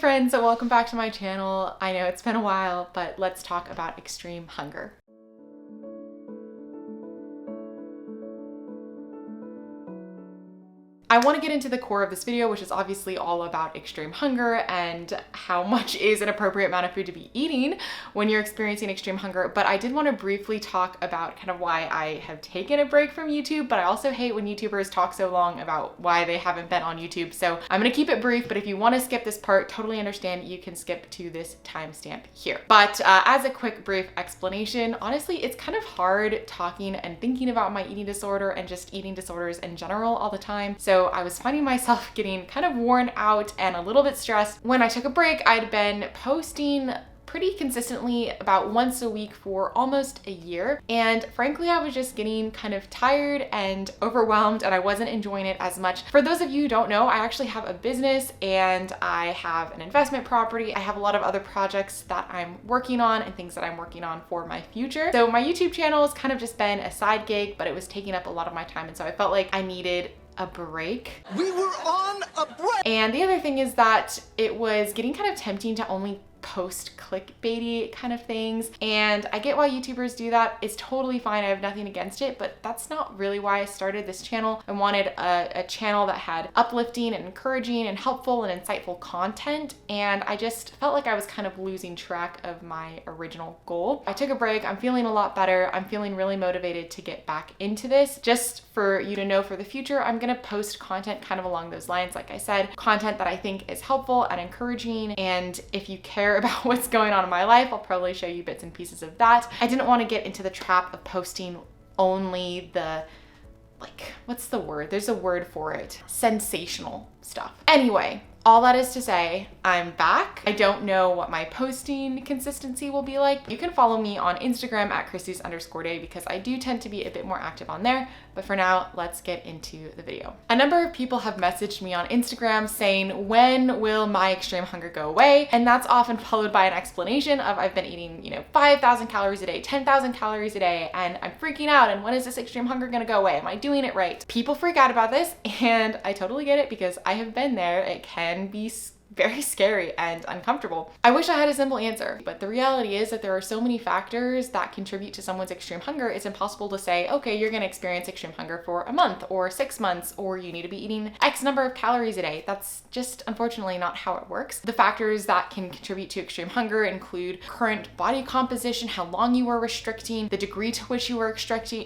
friends, welcome back to my channel. I know it's been a while, but let's talk about extreme hunger. I want to get into the core of this video, which is obviously all about extreme hunger and how much is an appropriate amount of food to be eating when you're experiencing extreme hunger. But I did want to briefly talk about kind of why I have taken a break from YouTube, but I also hate when YouTubers talk so long about why they haven't been on YouTube. So I'm going to keep it brief, but if you want to skip this part, totally understand, you can skip to this timestamp here. But as a quick brief explanation, honestly, it's kind of hard talking and thinking about my eating disorder and just eating disorders in general all the time. So I was finding myself getting kind of worn out and a little bit stressed. When I took a break, I'd been posting pretty consistently about once a week for almost a year. And frankly, I was just getting kind of tired and overwhelmed and I wasn't enjoying it as much. For those of you who don't know, I actually have a business and I have an investment property. I have a lot of other projects that I'm working on and things that I'm working on for my future. So my YouTube channel has kind of just been a side gig, but it was taking up a lot of my time. And so I felt like I needed a break. We were on a break! And the other thing is that it was getting kind of tempting to only post clickbaity kind of things. And I get why YouTubers do that. It's totally fine. I have nothing against it, but that's not really why I started this channel. I wanted a channel that had uplifting and encouraging and helpful and insightful content. And I just felt like I was kind of losing track of my original goal. I took a break. I'm feeling a lot better. I'm feeling really motivated to get back into this. Just for you to know for the future, I'm gonna post content kind of along those lines. Like I said, content that I think is helpful and encouraging. And if you care about what's going on in my life, I'll probably show you bits and pieces of that. I didn't want to get into the trap of posting only the, like, what's the word? There's a word for it. Sensational stuff. Anyway, all that is to say, I'm back. I don't know what my posting consistency will be like. You can follow me on Instagram at Kristi's_day because I do tend to be a bit more active on there. But for now, let's get into the video. A number of people have messaged me on Instagram saying, when will my extreme hunger go away? And that's often followed by an explanation of I've been eating, 5,000 calories a day, 10,000 calories a day, and I'm freaking out. And when is this extreme hunger gonna go away? Am I doing it right? People freak out about this, and I totally get it because I have been there. It can be very scary and uncomfortable. I wish I had a simple answer, but the reality is that there are so many factors that contribute to someone's extreme hunger. It's impossible to say, okay, you're gonna experience extreme hunger for a month or 6 months, or you need to be eating X number of calories a day. That's just unfortunately not how it works. The factors that can contribute to extreme hunger include current body composition, how long you were restricting, the degree to which you were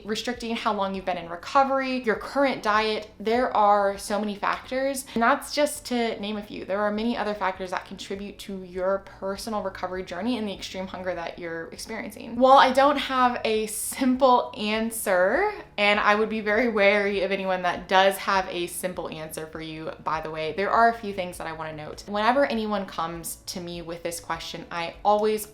restricting, how long you've been in recovery, your current diet. There are so many factors, and that's just to name a few. There are many other factors that contribute to your personal recovery journey and the extreme hunger that you're experiencing. While I don't have a simple answer, and I would be very wary of anyone that does have a simple answer for you, by the way, there are a few things that I want to note. Whenever anyone comes to me with this question, I always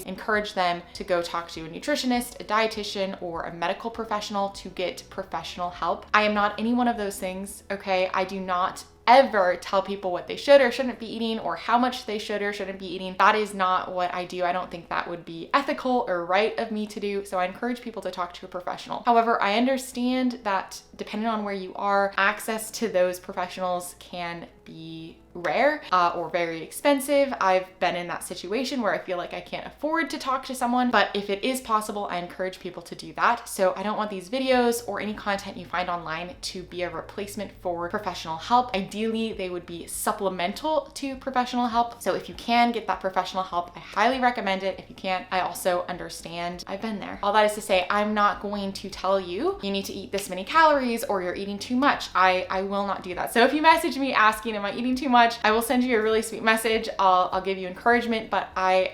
encourage them to go talk to a nutritionist, a dietitian, or a medical professional to get professional help. I am not any one of those things, okay? I do not ever tell people what they should or shouldn't be eating or how much they should or shouldn't be eating. That is not what I do. I don't think that would be ethical or right of me to do. So I encourage people to talk to a professional. However, I understand that depending on where you are, access to those professionals can be rare or very expensive. I've been in that situation where I feel like I can't afford to talk to someone, but if it is possible, I encourage people to do that. So I don't want these videos or any content you find online to be a replacement for professional help. Ideally, they would be supplemental to professional help. So if you can get that professional help, I highly recommend it. If you can't, I also understand. I've been there. All that is to say, I'm not going to tell you need to eat this many calories or you're eating too much. I will not do that. So if you message me asking, am I eating too much? I will send you a really sweet message. I'll give you encouragement, but I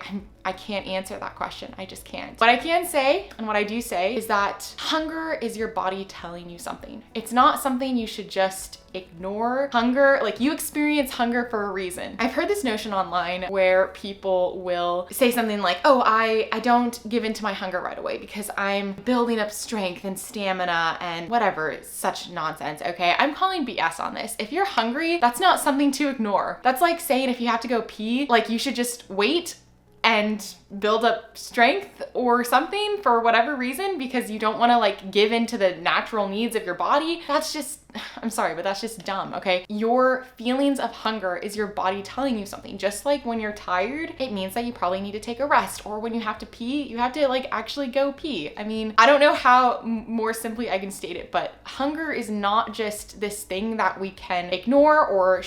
can't answer that question. I just can't. What I can say, and what I do say, is that hunger is your body telling you something. It's not something you should just ignore. Hunger, like, you experience hunger for a reason. I've heard this notion online where people will say something like, oh, I don't give in to my hunger right away because I'm building up strength and stamina and whatever. It's such nonsense, okay? I'm calling BS on this. If you're hungry, that's not something to ignore. That's like saying if you have to go pee, like, you should just wait and build up strength or something for whatever reason because you don't want to like give in to the natural needs of your body. That's just I'm sorry, but that's just dumb, okay? Your feelings of hunger is your body telling you something. Just like when you're tired, it means that you probably need to take a rest, or when you have to pee, you have to like actually go pee. I mean, I don't know how more simply I can state it, but hunger is not just this thing that we can ignore or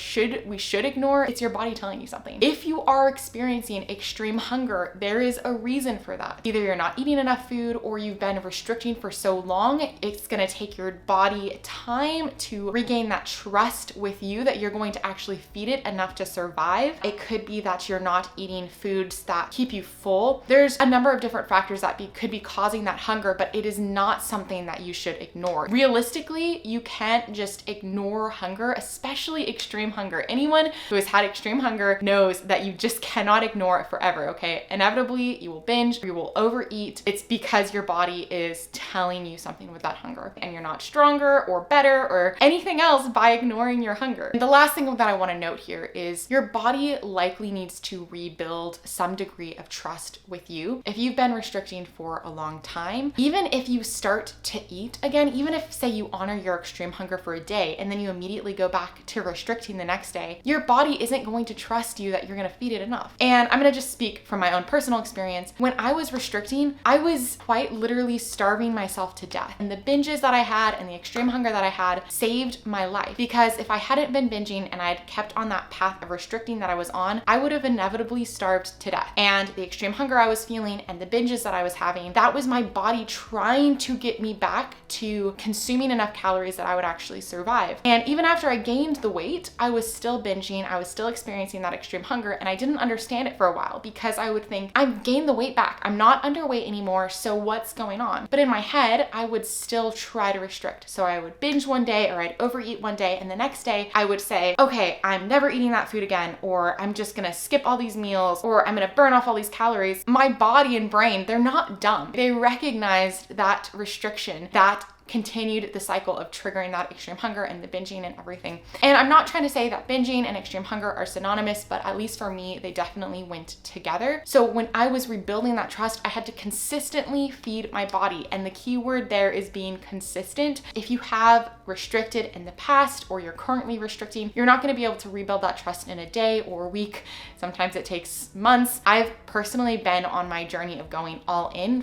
we should ignore. It's your body telling you something. If you are experiencing extreme hunger, there is a reason for that. Either you're not eating enough food or you've been restricting for so long, it's gonna take your body time to regain that trust with you that you're going to actually feed it enough to survive. It could be that you're not eating foods that keep you full. There's a number of different factors that could be causing that hunger, but it is not something that you should ignore. Realistically, you can't just ignore hunger, especially extreme hunger. Anyone who has had extreme hunger knows that you just cannot ignore it forever, okay? Inevitably, you will binge, you will overeat. It's because your body is telling you something with that hunger, and you're not stronger or better or anything else by ignoring your hunger. And the last thing that I want to note here is your body likely needs to rebuild some degree of trust with you. If you've been restricting for a long time, even if you start to eat again, even if say you honor your extreme hunger for a day and then you immediately go back to restricting the next day, your body isn't going to trust you that you're going to feed it enough. And I'm going to just speak from my own personal experience. When I was restricting, I was quite literally starving myself to death. And the binges that I had and the extreme hunger that I had saved my life, because if I hadn't been binging and I had kept on that path of restricting that I was on, I would have inevitably starved to death. And the extreme hunger I was feeling and the binges that I was having, that was my body trying to get me back to consuming enough calories that I would actually survive. And even after I gained the weight, I was still binging, I was still experiencing that extreme hunger, and I didn't understand it for a while because I would think, I've gained the weight back, I'm not underweight anymore, so what's going on? But in my head, I would still try to restrict. So I would binge one day, or I'd overeat one day, and the next day I would say, okay, I'm never eating that food again, or I'm just gonna skip all these meals, or I'm gonna burn off all these calories. My body and brain, they're not dumb. They recognized that restriction, that continued the cycle of triggering that extreme hunger and the binging and everything. And I'm not trying to say that binging and extreme hunger are synonymous, but at least for me, they definitely went together. So when I was rebuilding that trust, I had to consistently feed my body. And the key word there is being consistent. If you have restricted in the past or you're currently restricting, you're not going to be able to rebuild that trust in a day or a week. Sometimes it takes months. I've personally been on my journey of going all in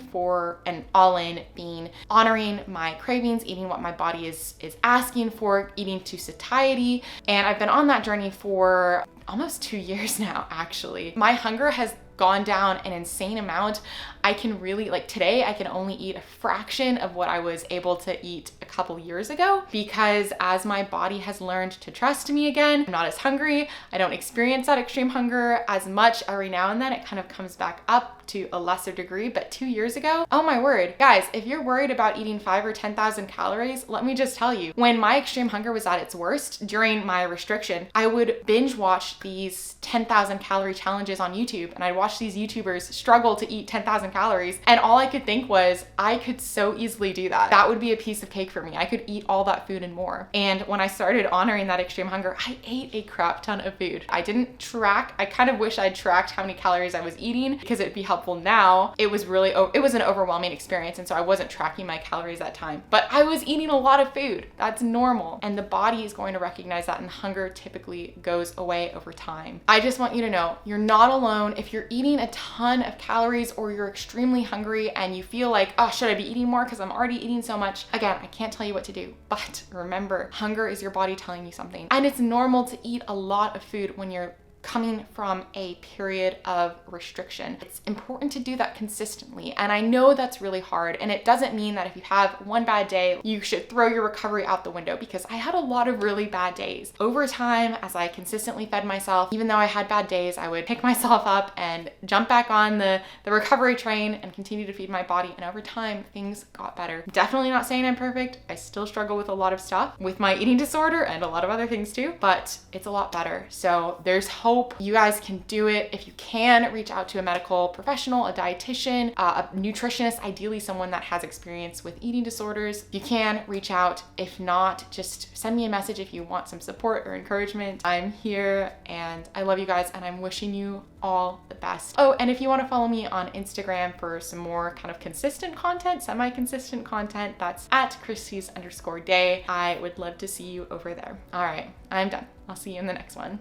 being honoring my cravings, eating what my body is asking for, eating to satiety. And I've been on that journey for almost 2 years now, actually. My hunger has gone down an insane amount. I can really, like today, I can only eat a fraction of what I was able to eat a couple years ago, because as my body has learned to trust me again, I'm not as hungry. I don't experience that extreme hunger as much. Every now and then it kind of comes back up to a lesser degree, but 2 years ago, oh my word. Guys, if you're worried about eating 5 or 10,000 calories, let me just tell you, when my extreme hunger was at its worst during my restriction, I would binge watch these 10,000 calorie challenges on YouTube, and I'd watch these YouTubers struggle to eat 10,000 calories. And all I could think was, I could so easily do that. That would be a piece of cake for me. I could eat all that food and more. And when I started honoring that extreme hunger, I ate a crap ton of food. I didn't track. I kind of wish I'd tracked how many calories I was eating, because it'd be helpful now. It was an overwhelming experience. And so I wasn't tracking my calories that time, but I was eating a lot of food. That's normal. And the body is going to recognize that, and hunger typically goes away over time. I just want you to know, you're not alone. If you're eating a ton of calories or you're extremely hungry and you feel like, oh, should I be eating more because I'm already eating so much? Again, I can't tell you what to do, but remember, hunger is your body telling you something. And it's normal to eat a lot of food when you're coming from a period of restriction. It's important to do that consistently. And I know that's really hard. And it doesn't mean that if you have one bad day, you should throw your recovery out the window, because I had a lot of really bad days. Over time, as I consistently fed myself, even though I had bad days, I would pick myself up and jump back on the recovery train and continue to feed my body. And over time, things got better. Definitely not saying I'm perfect. I still struggle with a lot of stuff with my eating disorder and a lot of other things too, but it's a lot better. So there's hope hope you guys can do it. If you can, reach out to a medical professional, a dietitian, a nutritionist, ideally someone that has experience with eating disorders. If you can, reach out. If not, just send me a message if you want some support or encouragement. I'm here and I love you guys and I'm wishing you all the best. Oh, and if you want to follow me on Instagram for some more kind of consistent content, semi-consistent content, that's at Kristi's_day. I would love to see you over there. All right, I'm done. I'll see you in the next one.